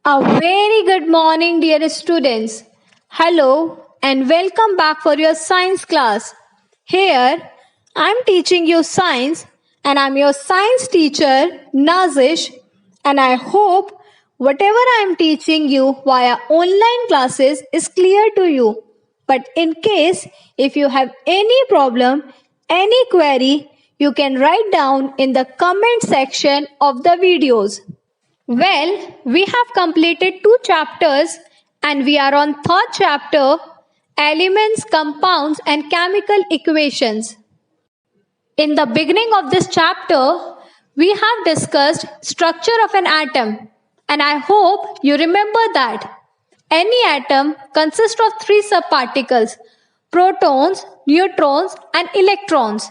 A very good morning, dear students. Hello and welcome back for your science class. Here, I'm teaching you science and I'm your science teacher, Nazish, and I hope whatever I'm teaching you via online classes is clear to you. But in case if you have any problem, any query, you can write down in the comment section of the videos. Well, we have completed 2 chapters and we are on third chapter, elements, compounds and chemical equations. In the beginning of this chapter, we have discussed structure of an atom and I hope you remember that. Any atom consists of 3 subparticles, protons, neutrons and electrons,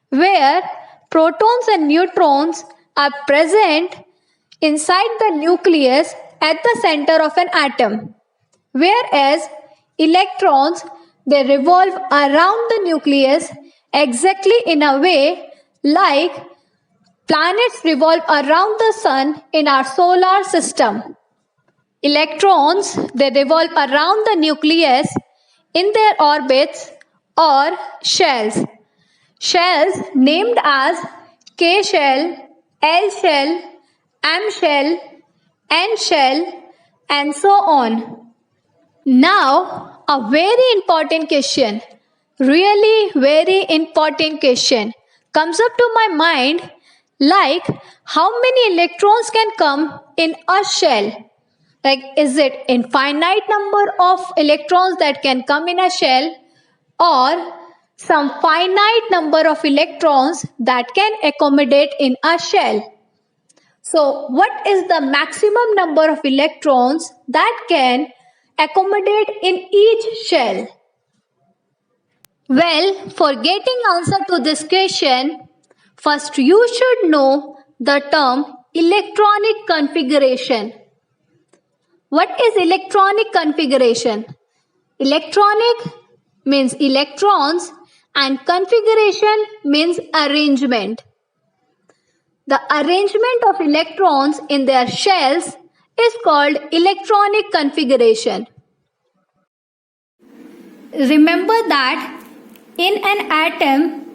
where protons and neutrons are present inside the nucleus at the center of an atom, whereas electrons they revolve around the nucleus exactly in a way like planets revolve around the sun in our solar system. Electrons they revolve around the nucleus in their orbits or shells. Shells named as K shell, L shell, M shell, N shell, and so on. Now, a very important question, really very important question comes up to my mind like how many electrons can come in a shell? Like, is it infinite number of electrons that can come in a shell or some finite number of electrons that can accommodate in a shell? So, what is the maximum number of electrons that can accommodate in each shell? Well, for getting answer to this question, first you should know the term electronic configuration. What is electronic configuration? Electronic means electrons and configuration means arrangement. The arrangement of electrons in their shells is called electronic configuration. Remember that in an atom,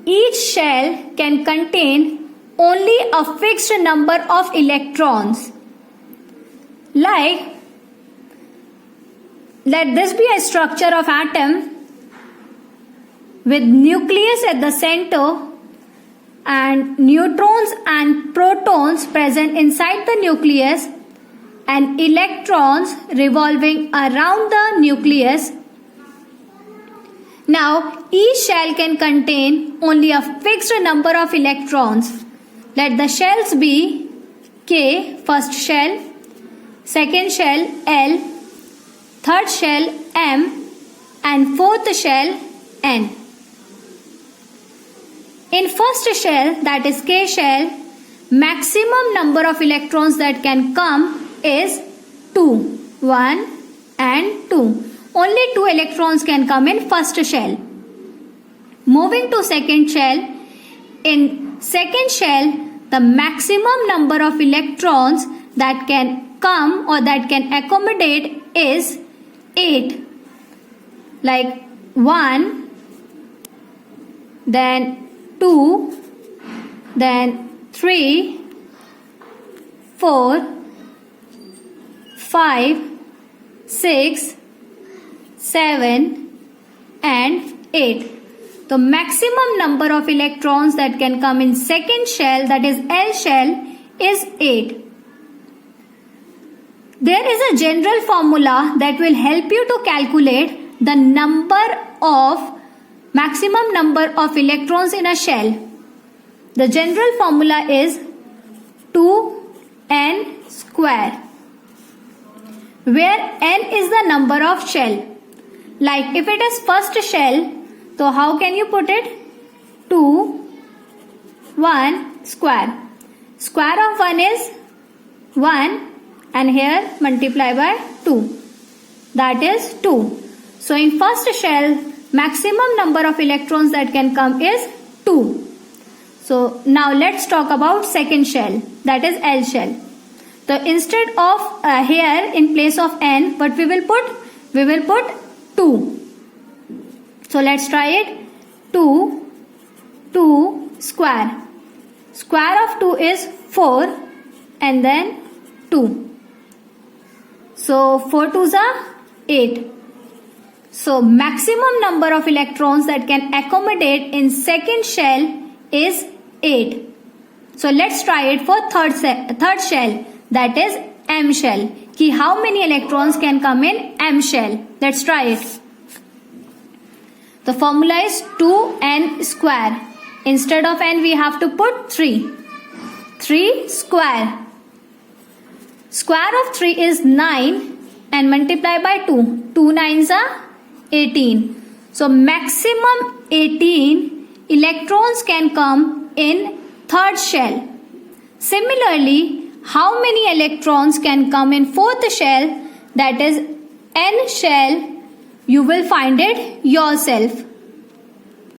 each shell can contain only a fixed number of electrons. Like, let this be a structure of atom with nucleus at the center and neutrons and protons present inside the nucleus and electrons revolving around the nucleus. Now, each shell can contain only a fixed number of electrons. Let the shells be K, first shell, second shell L, third shell M, and fourth shell N. In first shell, that is K shell, maximum number of electrons that can come is 2, 1 and 2. Only 2 electrons can come in first shell. Moving to second shell, in second shell, the maximum number of electrons that can come or that can accommodate is 8. Like 1, then 2, then 3, 4, 5, 6, 7 and 8. The maximum number of electrons that can come in second shell, that is L shell, is 8. There is a general formula that will help you to calculate the maximum number of electrons in a shell. The general formula is 2n square, where n is the number of shell. Like if it is first shell, so how can you put it? 2, 1 square. Square of 1 is 1 and here multiply by 2. That is 2. So in first shell, maximum number of electrons that can come is 2. So now let's talk about second shell, that is L shell. So instead of here in place of n, what we will put? We will put 2. So let's try it. 2 square. Square of 2 is 4 and then 2. So 4 2s are 8. So maximum number of electrons that can accommodate in second shell is 8. So let's try it for third shell, that is M shell. Ki how many electrons can come in M shell? Let's try it. The formula is 2n square. Instead of n we have to put 3. 3 square. Square of 3 is 9 and multiply by 2. 2 9s are 18. So maximum 18 electrons can come in third shell. Similarly, how many electrons can come in fourth shell, that is N shell? You will find it yourself.